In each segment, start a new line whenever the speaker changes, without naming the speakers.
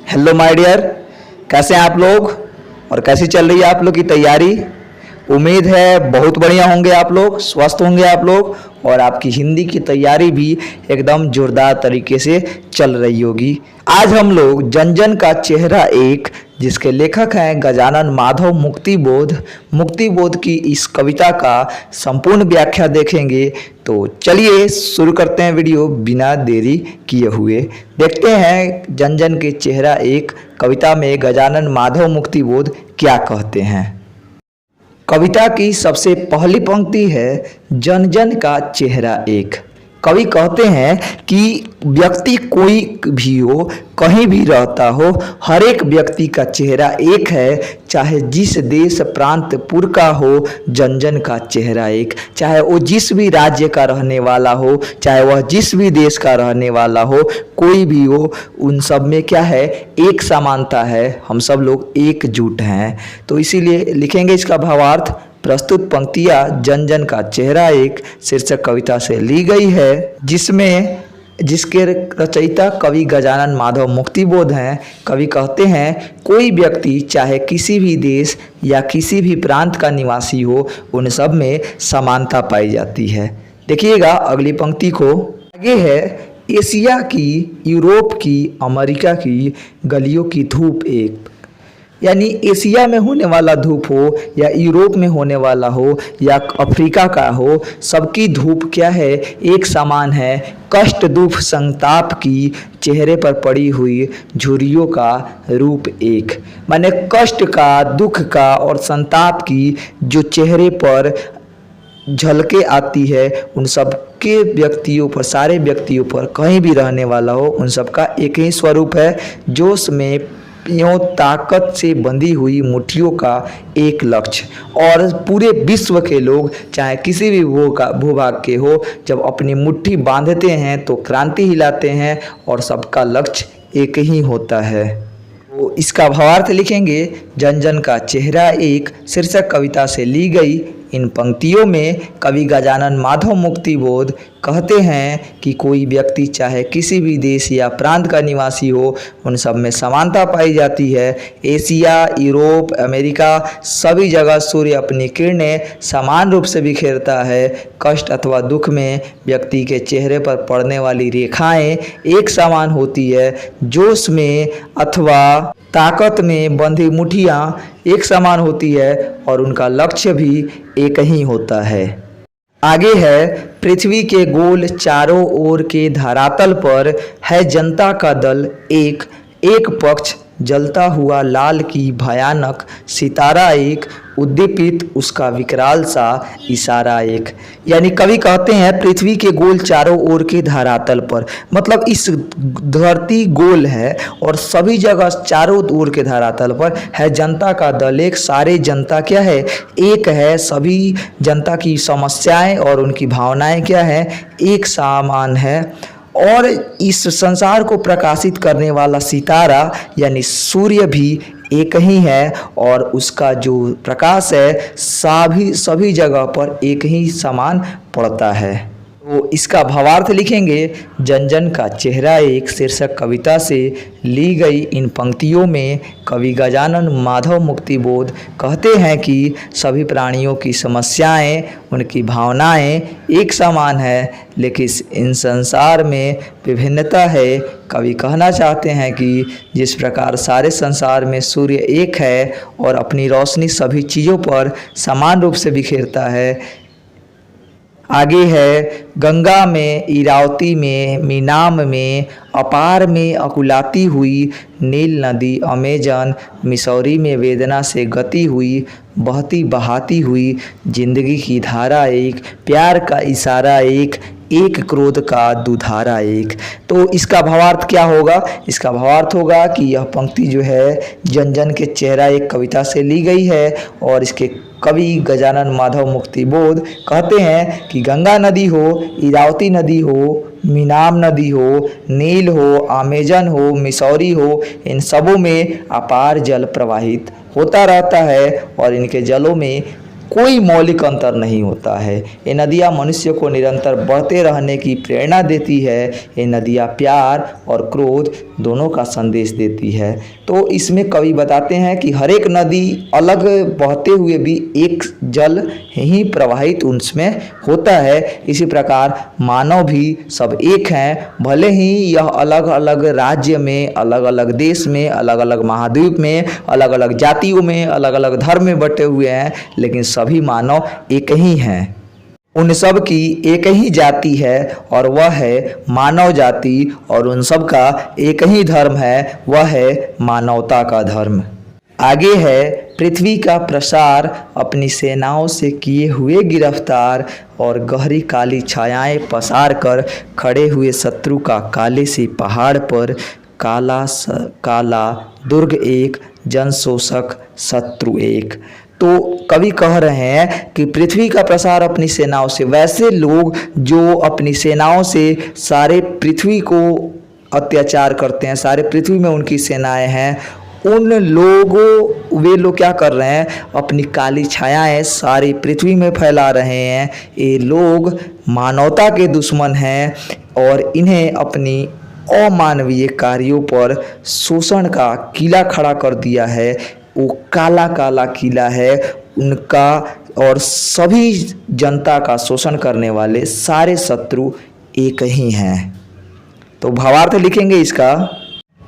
Hello my dear, कैसे हैं आप लोग और कैसी चल रही है आप लोग की तैयारी। उम्मीद है बहुत बढ़िया होंगे आप लोग, स्वस्थ होंगे आप लोग और आपकी हिंदी की तैयारी भी एकदम जोरदार तरीके से चल रही होगी। आज हम लोग जन जन का चेहरा एक, जिसके लेखक हैं गजानन माधव मुक्तिबोध की इस कविता का संपूर्ण व्याख्या देखेंगे। तो चलिए शुरू करते हैं वीडियो बिना देरी किए हुए। देखते हैं जन जन के चेहरा एक कविता में गजानन माधव मुक्तिबोध क्या कहते हैं। कविता की सबसे पहली पंक्ति है जन जन का चेहरा एक। कवि कहते हैं कि व्यक्ति कोई भी हो, कहीं भी रहता हो, हर एक व्यक्ति का चेहरा एक है। चाहे जिस देश प्रांत पुर का हो, जन जन का चेहरा एक। चाहे वो जिस भी राज्य का रहने वाला हो, चाहे वह जिस भी देश का रहने वाला हो, कोई भी हो, उन सब में क्या है, एक समानता है। हम सब लोग एकजुट हैं। तो इसीलिए लिखेंगे इसका भावार्थ। प्रस्तुत पंक्तियाँ जन जन का चेहरा एक शीर्षक कविता से ली गई है, जिसके रचयिता कवि गजानन माधव मुक्तिबोध हैं। कवि कहते हैं कोई व्यक्ति चाहे किसी भी देश या किसी भी प्रांत का निवासी हो, उन सब में समानता पाई जाती है। देखिएगा अगली पंक्ति को। आगे है एशिया की, यूरोप की, अमेरिका की गलियों की धूप एक। यानी एशिया में होने वाला धूप हो या यूरोप में होने वाला हो या अफ्रीका का हो, सबकी धूप क्या है, एक समान है। कष्ट दुख संताप की चेहरे पर पड़ी हुई झुर्रियों का रूप एक। माने कष्ट का, दुख का और संताप की जो चेहरे पर झलके आती है, उन सब के व्यक्तियों पर, सारे व्यक्तियों पर, कहीं भी रहने वाला हो, उन सब का एक ही स्वरूप है। जोश में यों ताकत से बंधी हुई मुट्ठियों का एक लक्ष्य। और पूरे विश्व के लोग चाहे किसी भी भूभाग के हो, जब अपनी मुट्ठी बांधते हैं तो क्रांति हिलाते हैं और सबका लक्ष्य एक ही होता है। तो इसका भावार्थ लिखेंगे जन जन का चेहरा एक शीर्षक कविता से ली गई इन पंक्तियों में कवि गजानन माधव मुक्तिबोध कहते हैं कि कोई व्यक्ति चाहे किसी भी देश या प्रांत का निवासी हो, उन सब में समानता पाई जाती है। एशिया, यूरोप, अमेरिका, सभी जगह सूर्य अपनी किरणें समान रूप से बिखेरता है। कष्ट अथवा दुख में व्यक्ति के चेहरे पर पड़ने वाली रेखाएं एक समान होती है। जोश में अथवा ताकत में बंधी मुट्ठियाँ एक समान होती है और उनका लक्ष्य भी एक ही होता है। आगे है पृथ्वी के गोल चारों ओर के धरातल पर है जनता का दल एक। एक पक्ष जलता हुआ लाल की भयानक सितारा एक, उद्दीपित उसका विकराल सा इशारा एक। यानी कवि कहते हैं पृथ्वी के गोल चारों ओर के धरातल पर, मतलब इस धरती गोल है और सभी जगह चारों ओर के धरातल पर है जनता का दल एक। सारे जनता क्या है, एक है। सभी जनता की समस्याएं और उनकी भावनाएं क्या है, एक समान है। और इस संसार को प्रकाशित करने वाला सितारा यानी सूर्य भी एक ही है और उसका जो प्रकाश है सभी जगह पर एक ही समान पड़ता है। तो इसका भावार्थ लिखेंगे जन जन का चेहरा एक शीर्षक कविता से ली गई इन पंक्तियों में कवि गजानन माधव मुक्तिबोध कहते हैं कि सभी प्राणियों की समस्याएं, उनकी भावनाएं एक समान है, लेकिन इन संसार में विभिन्नता है। कवि कहना चाहते हैं कि जिस प्रकार सारे संसार में सूर्य एक है और अपनी रोशनी सभी चीज़ों पर समान रूप से बिखेरता है। आगे है गंगा में, इरावती में, मीनाम में, अपार में अकुलाती हुई नील नदी, अमेजन, मिसौरी में वेदना से गती हुई बहती बहाती हुई जिंदगी की धारा एक। प्यार का इशारा एक, एक क्रोध का दुधारा एक। तो इसका भावार्थ क्या होगा, इसका भावार्थ होगा कि यह पंक्ति जो है जन जन के चेहरा एक कविता से ली गई है और इसके कवि गजानन माधव मुक्तिबोध कहते हैं कि गंगा नदी हो, इरावती नदी हो, मीनाम नदी हो, नील हो, अमेजन हो, मिसौरी हो, इन सबों में अपार जल प्रवाहित होता रहता है और इनके जलों में कोई मौलिक अंतर नहीं होता है। ये नदियाँ मनुष्य को निरंतर बढ़ते रहने की प्रेरणा देती है। ये नदियाँ प्यार और क्रोध दोनों का संदेश देती है। तो इसमें कवि बताते हैं कि हर एक नदी अलग बहते हुए भी एक जल ही प्रवाहित उसमें होता है। इसी प्रकार मानव भी सब एक हैं, भले ही यह अलग अलग राज्य में, अलग अलग देश में, अलग अलग महाद्वीप में, अलग अलग जातियों में, अलग अलग धर्म में बटे हुए हैं, लेकिन सभी मानव एक ही हैं। उन सब की एक ही जाति है और वह है मानव जाति, और उन सब का एक ही धर्म है, वह है मानवता का धर्म। आगे है पृथ्वी का प्रसार अपनी सेनाओं से किए हुए गिरफ्तार, और गहरी काली छायाएं पसार कर खड़े हुए शत्रु का काले से पहाड़ पर, काला दुर्ग एक, जन शोषक शत्रु एक। तो कवि कह रहे हैं कि पृथ्वी का प्रसार अपनी सेनाओं से, वैसे लोग जो अपनी सेनाओं से सारे पृथ्वी को अत्याचार करते हैं, सारे पृथ्वी में उनकी सेनाएं हैं, उन लोगों, वे लोग क्या कर रहे हैं, अपनी काली छायाएं सारी पृथ्वी में फैला रहे हैं। ये लोग मानवता के दुश्मन हैं और इन्हें अपनी अमानवीय कार्यों पर शोषण का किला खड़ा कर दिया है। वो काला काला किला है उनका, और सभी जनता का शोषण करने वाले सारे शत्रु एक ही हैं। तो भावार्थ लिखेंगे इसका।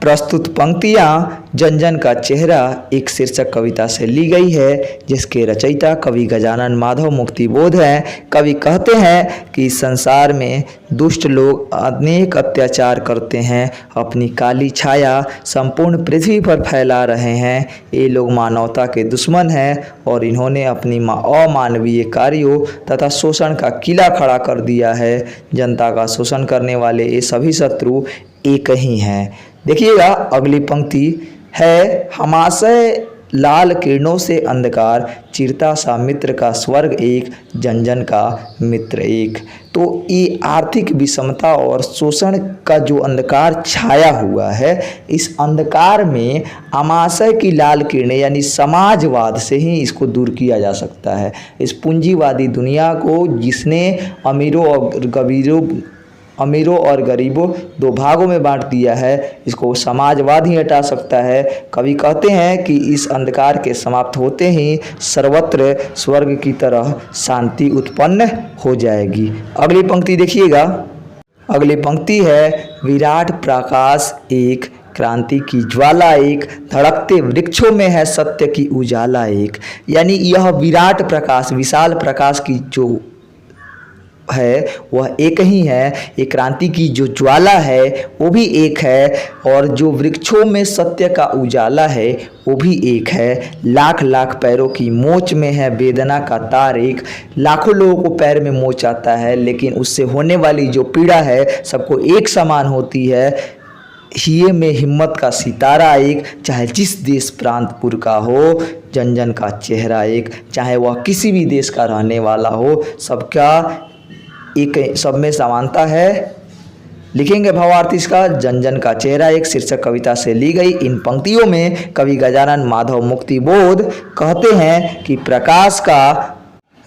प्रस्तुत पंक्तियाँ जन जन का चेहरा एक शीर्षक कविता से ली गई है, जिसके रचयिता कवि गजानन माधव मुक्तिबोध हैं। कवि कहते हैं कि संसार में दुष्ट लोग अनेक अत्याचार करते हैं, अपनी काली छाया संपूर्ण पृथ्वी पर फैला रहे हैं। ये लोग मानवता के दुश्मन हैं और इन्होंने अपनी अमानवीय कार्यों तथा शोषण का किला खड़ा कर दिया है। जनता का शोषण करने वाले ये सभी शत्रु एक ही हैं। देखिएगा अगली पंक्ति है, हमाशय लाल किरणों से अंधकार, चिरता सा मित्र का स्वर्ग एक, जन जन का मित्र एक। तो ये आर्थिक विषमता और शोषण का जो अंधकार छाया हुआ है, इस अंधकार में आमाशय की लाल किरणें यानी समाजवाद से ही इसको दूर किया जा सकता है। इस पूंजीवादी दुनिया को, जिसने अमीरों और गरीबों दो भागों में बांट दिया है, इसको समाजवाद ही हटा सकता है। कवि कहते हैं कि इस अंधकार के समाप्त होते ही सर्वत्र स्वर्ग की तरह शांति उत्पन्न हो जाएगी। अगली पंक्ति देखिएगा। अगली पंक्ति है, विराट प्रकाश एक, क्रांति की ज्वाला एक, धड़कते वृक्षों में है सत्य की उजाला एक। यानी यह विराट प्रकाश, विशाल प्रकाश की जो है वह एक ही है। ये क्रांति की जो ज्वाला है वो भी एक है, और जो वृक्षों में सत्य का उजाला है वो भी एक है। लाख लाख पैरों की मोच में है वेदना का तार एक। लाखों लोगों को पैर में मोच आता है, लेकिन उससे होने वाली जो पीड़ा है सबको एक समान होती है। हिये में हिम्मत का सितारा एक, चाहे जिस देश प्रांतपुर का हो, जन जन का चेहरा एक। चाहे वह किसी भी देश का रहने वाला हो, सबका एक, सब में समानता है। लिखेंगे भावार्थ इसका, जन जन का चेहरा एक शीर्षक कविता से ली गई इन पंक्तियों में कवि गजानन माधव मुक्तिबोध कहते हैं कि प्रकाश का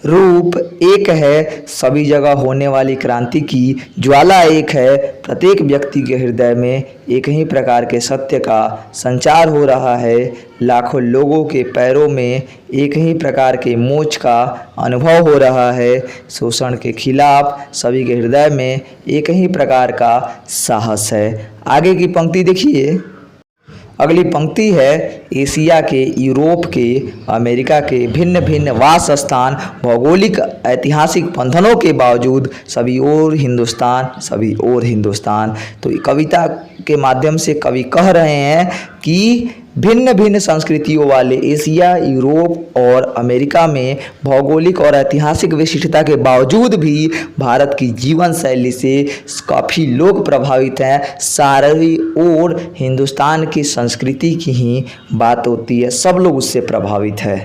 रूप एक है, सभी जगह होने वाली क्रांति की ज्वाला एक है। प्रत्येक व्यक्ति के हृदय में एक ही प्रकार के सत्य का संचार हो रहा है। लाखों लोगों के पैरों में एक ही प्रकार के मोच का अनुभव हो रहा है। शोषण के खिलाफ सभी के हृदय में एक ही प्रकार का साहस है। आगे की पंक्ति देखिए। अगली पंक्ति है, एशिया के, यूरोप के, अमेरिका के भिन्न भिन्न वास स्थान, भौगोलिक ऐतिहासिक बंधनों के बावजूद सभी ओर हिंदुस्तान, सभी ओर हिंदुस्तान। तो कविता के माध्यम से कवि कह रहे हैं कि भिन्न भिन्न संस्कृतियों वाले एशिया, यूरोप और अमेरिका में भौगोलिक और ऐतिहासिक विशिष्टता के बावजूद भी भारत की जीवन शैली से काफ़ी लोग प्रभावित हैं। सारी ओर हिंदुस्तान की संस्कृति की ही बात होती है, सब लोग उससे प्रभावित है।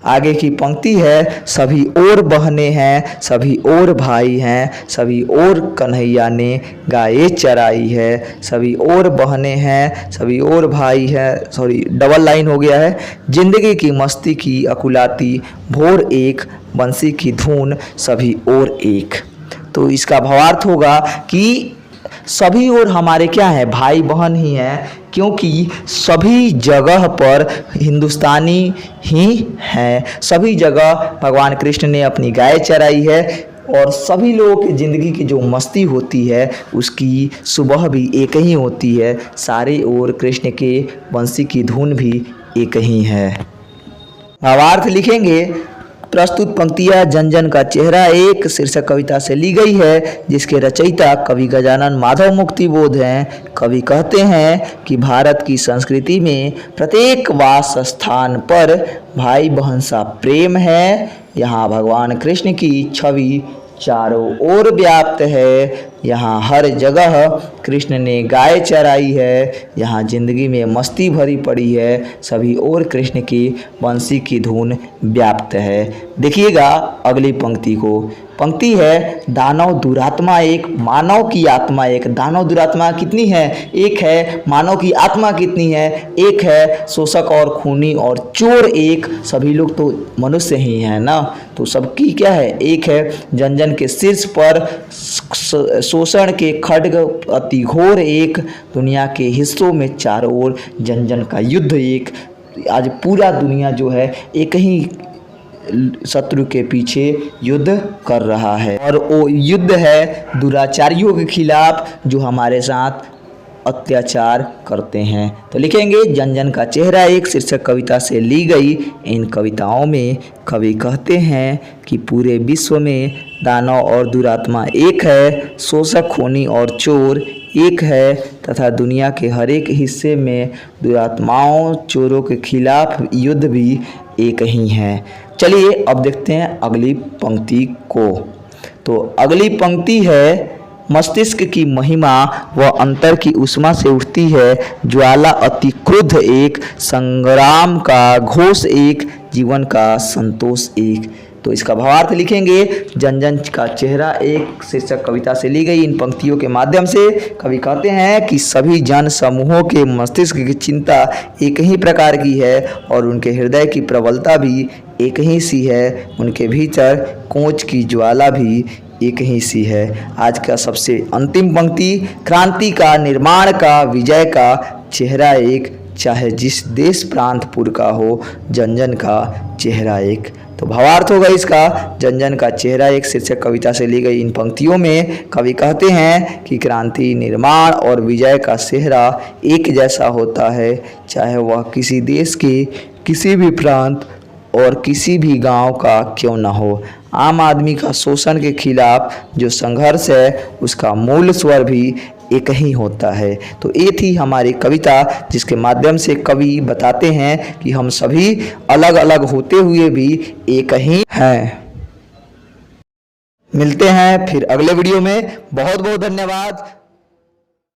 आगे की पंक्ति है, सभी और बहनें हैं, सभी और भाई हैं, सभी और कन्हैया ने गाय चराई है। सभी और बहनें हैं, सभी और भाई हैं, सॉरी डबल लाइन हो गया है। जिंदगी की मस्ती की अकुलाती भोर एक, बंसी की धुन सभी और एक। तो इसका भावार्थ होगा कि सभी और हमारे क्या है, भाई बहन ही हैं, क्योंकि सभी जगह पर हिंदुस्तानी ही हैं। सभी जगह भगवान कृष्ण ने अपनी गाय चराई है और सभी लोगों की ज़िंदगी की जो मस्ती होती है उसकी सुबह भी एक ही होती है। सारे ओर कृष्ण के बंसी की धुन भी एक ही है। भावार्थ लिखेंगे, प्रस्तुत पंक्तियाँ जन जन का चेहरा एक शीर्षक कविता से ली गई है, जिसके रचयिता कवि गजानन माधव मुक्तिबोध हैं। कवि कहते हैं कि भारत की संस्कृति में प्रत्येक वास स्थान पर भाई बहन सा प्रेम है। यहाँ भगवान कृष्ण की छवि चारों ओर व्याप्त है। यहाँ हर जगह कृष्ण ने गाय चराई है। यहाँ जिंदगी में मस्ती भरी पड़ी है। सभी ओर कृष्ण की बंसी की धुन व्याप्त है। देखिएगा अगली पंक्ति को। पंक्ति है, दानव दुरात्मा एक, मानव की आत्मा एक। दानव दुरात्मा कितनी है? एक है। मानव की आत्मा कितनी है? एक है। शोषक और खूनी और चोर एक। सभी लोग तो मनुष्य ही हैं ना, तो सबकी क्या है? एक है। जन जन के शीर्ष पर शोषण के खड्ग अति घोर एक। दुनिया के हिस्सों में चारों ओर जन जन का युद्ध एक। आज पूरा दुनिया जो है एक ही शत्रु के पीछे युद्ध कर रहा है, और वो युद्ध है दुराचारियों के खिलाफ जो हमारे साथ अत्याचार करते हैं। तो लिखेंगे, जन जन का चेहरा एक शीर्षक कविता से ली गई इन कविताओं में कवि कहते हैं कि पूरे विश्व में दानव और दुरात्मा एक है, शोषक खूनी और चोर एक है, तथा दुनिया के हर एक हिस्से में दुरात्माओं चोरों के खिलाफ युद्ध भी एक ही है। चलिए अब देखते हैं अगली पंक्ति को। तो अगली पंक्ति है, मस्तिष्क की महिमा व अंतर की उष्मा से उठती है ज्वाला, अति क्रुद्ध एक, संग्राम का घोष एक, जीवन का संतोष एक। तो इसका भावार्थ लिखेंगे, जन जन का चेहरा एक शीर्षक कविता से ली गई इन पंक्तियों के माध्यम से कवि कहते हैं कि सभी जन समूहों के मस्तिष्क की चिंता एक ही प्रकार की है और उनके हृदय की प्रबलता भी एक ही सी है। उनके भीतर कोच की ज्वाला भी एक ही सी है। आज का सबसे अंतिम पंक्ति, क्रांति का, निर्माण का, विजय का चेहरा एक, चाहे जिस देश प्रांतपुर का हो, जन जन का चेहरा एक। तो भावार्थ होगा इसका, जन जन का चेहरा एक शीर्षक कविता से ली गई इन पंक्तियों में कवि कहते हैं कि क्रांति, निर्माण और विजय का चेहरा एक जैसा होता है, चाहे वह किसी देश के किसी भी प्रांत और किसी भी गांव का क्यों न हो। आम आदमी का शोषण के खिलाफ जो संघर्ष है उसका मूल स्वर भी एक ही होता है। तो ये थी हमारी कविता जिसके माध्यम से कवि बताते हैं कि हम सभी अलग अलग होते हुए भी एक ही हैं। मिलते हैं फिर अगले वीडियो में। बहुत बहुत धन्यवाद।